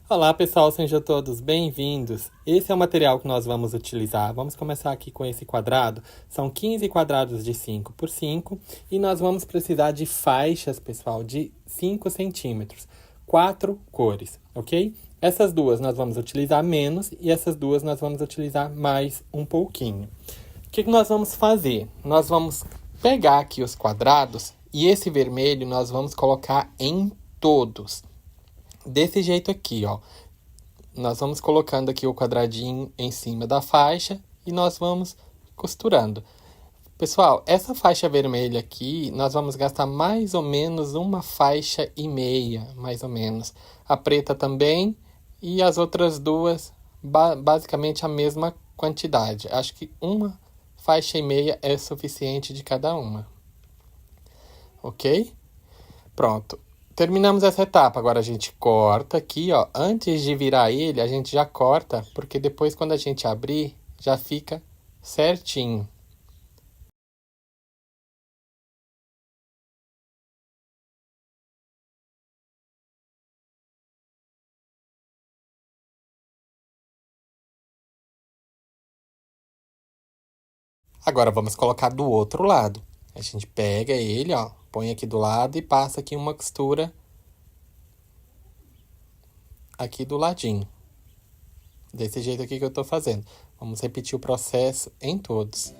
Olá pessoal, sejam todos bem-vindos. Esse é o material que nós vamos utilizar. Vamos começar aqui com esse quadrado. São 15 quadrados de 5 por 5 e nós vamos precisar de faixas, pessoal, de 5 centímetros. 4 cores, ok? Essas duas nós vamos utilizar menos e essas duas nós vamos utilizar mais um pouquinho. O que nós vamos fazer? Nós vamos pegar aqui os quadrados e esse vermelho nós vamos colocar em todos. Desse jeito aqui, ó. Nós vamos colocando aqui o quadradinho em cima da faixa e nós vamos costurando. Pessoal, essa faixa vermelha aqui, nós vamos gastar mais ou menos uma faixa e meia, mais ou menos. A preta também e as outras duas, basicamente a mesma quantidade. Acho que uma faixa e meia é suficiente de cada uma. Ok? Pronto. Terminamos essa etapa, agora a gente corta aqui, ó. Antes de virar ele, a gente já corta, porque depois quando a gente abrir, já fica certinho. Agora vamos colocar do outro lado. A gente pega ele, ó, põe aqui do lado e passa aqui uma costura aqui do ladinho. Desse jeito aqui que eu tô fazendo. Vamos repetir o processo em todos.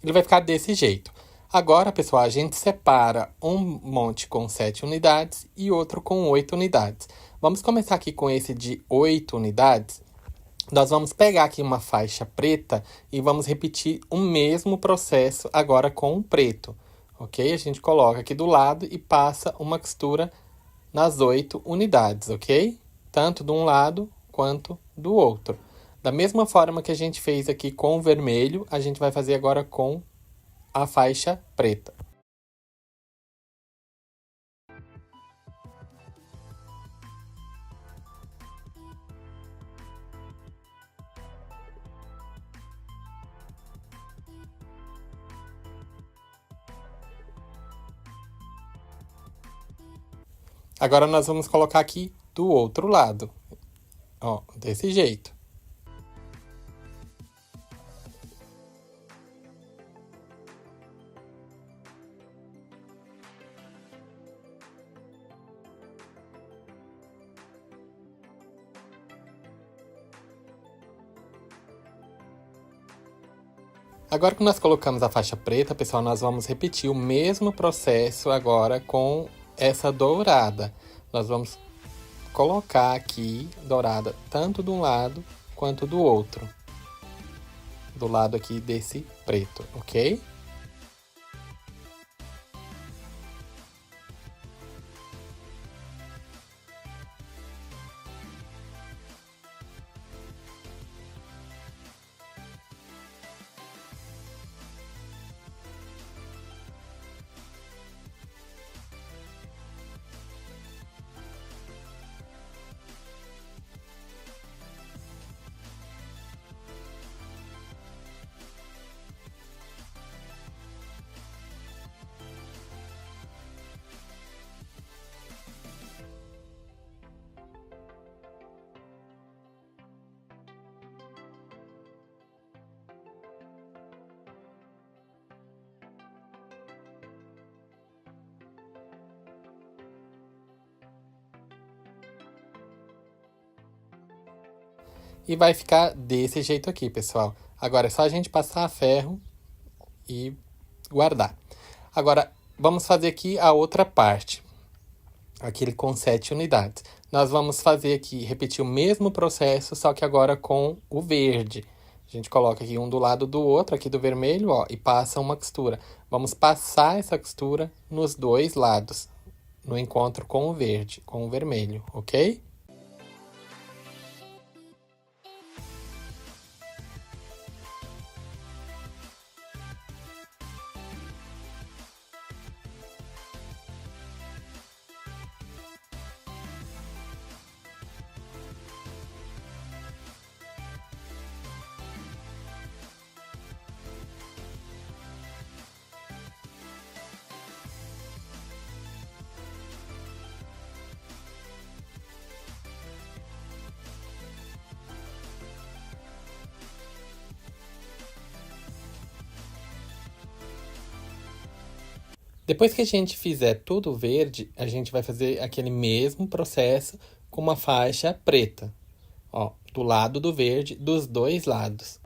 Ele vai ficar desse jeito. Agora, pessoal, a gente separa um monte com 7 unidades e outro com 8 unidades. Vamos começar aqui com esse de 8 unidades. Nós vamos pegar aqui uma faixa preta e vamos repetir o mesmo processo agora com o preto. Ok? A gente coloca aqui do lado e passa uma costura nas 8 unidades, ok? Tanto de um lado quanto do outro. Da mesma forma que a gente fez aqui com o vermelho, a gente vai fazer agora com a faixa preta. Agora nós vamos colocar aqui do outro lado. Ó, desse jeito. Agora que nós colocamos a faixa preta, pessoal, nós vamos repetir o mesmo processo agora com essa dourada. Nós vamos colocar aqui dourada tanto de um lado quanto do outro. Do lado aqui desse preto, ok? E vai ficar desse jeito aqui, pessoal. Agora é só a gente passar a ferro e guardar. Agora, vamos fazer aqui a outra parte. Aquele com 7 unidades. Nós vamos fazer aqui, repetir o mesmo processo, só que agora com o verde. A gente coloca aqui um do lado do outro, aqui do vermelho, ó, e passa uma costura. Vamos passar essa costura nos dois lados, no encontro com o verde, com o vermelho, ok? Depois que a gente fizer tudo verde, a gente vai fazer aquele mesmo processo com uma faixa preta. Ó, do lado do verde, dos dois lados.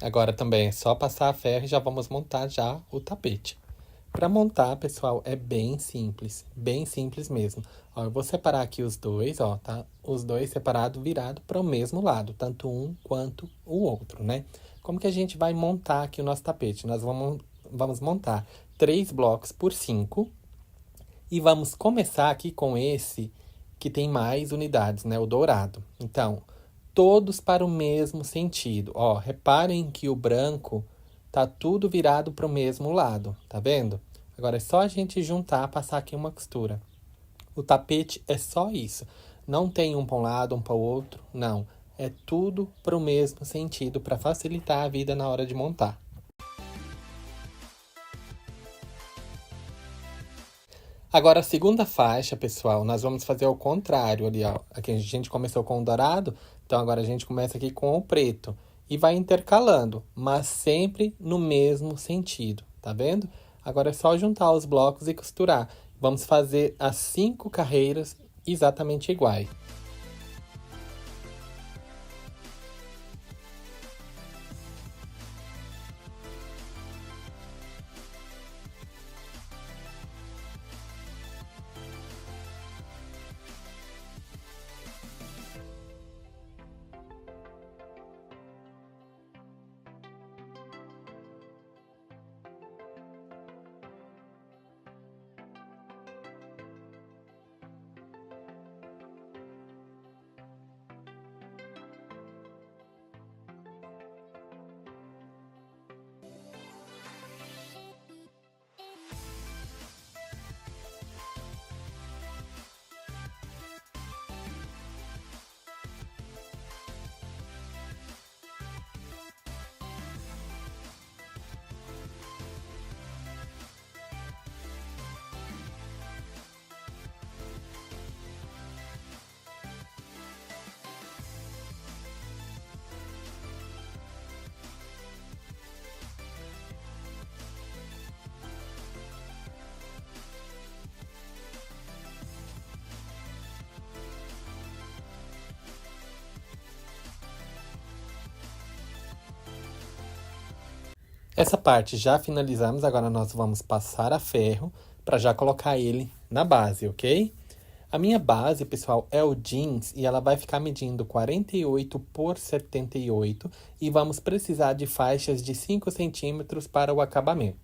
Agora também é só passar a ferro e já vamos montar já o tapete. Para montar, pessoal, é bem simples mesmo. Ó, eu vou separar aqui os dois, ó, tá? Os dois separados, virado para o mesmo lado, tanto um quanto o outro, né? Como que a gente vai montar aqui o nosso tapete? Nós vamos montar 3 blocos por 5 e vamos começar aqui com esse que tem mais unidades, né? O dourado. Então, todos para o mesmo sentido. Ó, reparem que o branco tá tudo virado para o mesmo lado, tá vendo? Agora é só a gente juntar, passar aqui uma costura. O tapete é só isso. Não tem um para um lado, um para o outro, não. É tudo para o mesmo sentido, para facilitar a vida na hora de montar. Agora, a segunda faixa, pessoal, nós vamos fazer ao contrário ali, ó. Aqui a gente começou com o dourado, então agora a gente começa aqui com o preto. E vai intercalando, mas sempre no mesmo sentido, tá vendo? Agora é só juntar os blocos e costurar. Vamos fazer as 5 carreiras exatamente iguais. Essa parte já finalizamos, agora nós vamos passar a ferro para já colocar ele na base, ok? A minha base, pessoal, é o jeans e ela vai ficar medindo 48 por 78 e vamos precisar de faixas de 5 centímetros para o acabamento.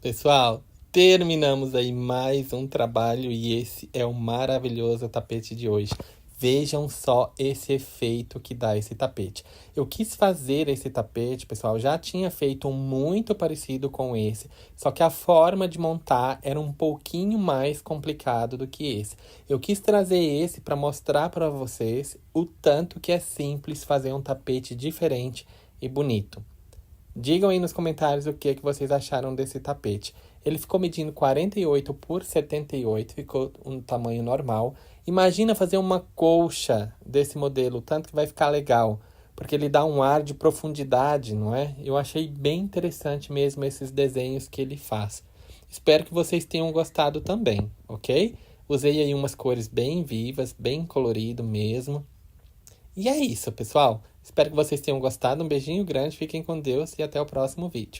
Pessoal, terminamos aí mais um trabalho e esse é o maravilhoso tapete de hoje. Vejam só esse efeito que dá esse tapete. Eu quis fazer esse tapete, pessoal, já tinha feito um muito parecido com esse, só que a forma de montar era um pouquinho mais complicado do que esse. Eu quis trazer esse para mostrar para vocês o tanto que é simples fazer um tapete diferente e bonito. Digam aí nos comentários o que vocês acharam desse tapete. Ele ficou medindo 48 por 78, ficou um tamanho normal. Imagina fazer uma colcha desse modelo, o tanto que vai ficar legal, porque ele dá um ar de profundidade, não é? Eu achei bem interessante mesmo esses desenhos que ele faz. Espero que vocês tenham gostado também, ok? Usei aí umas cores bem vivas, bem colorido mesmo. E é isso, pessoal. Espero que vocês tenham gostado. Um beijinho grande, fiquem com Deus e até o próximo vídeo.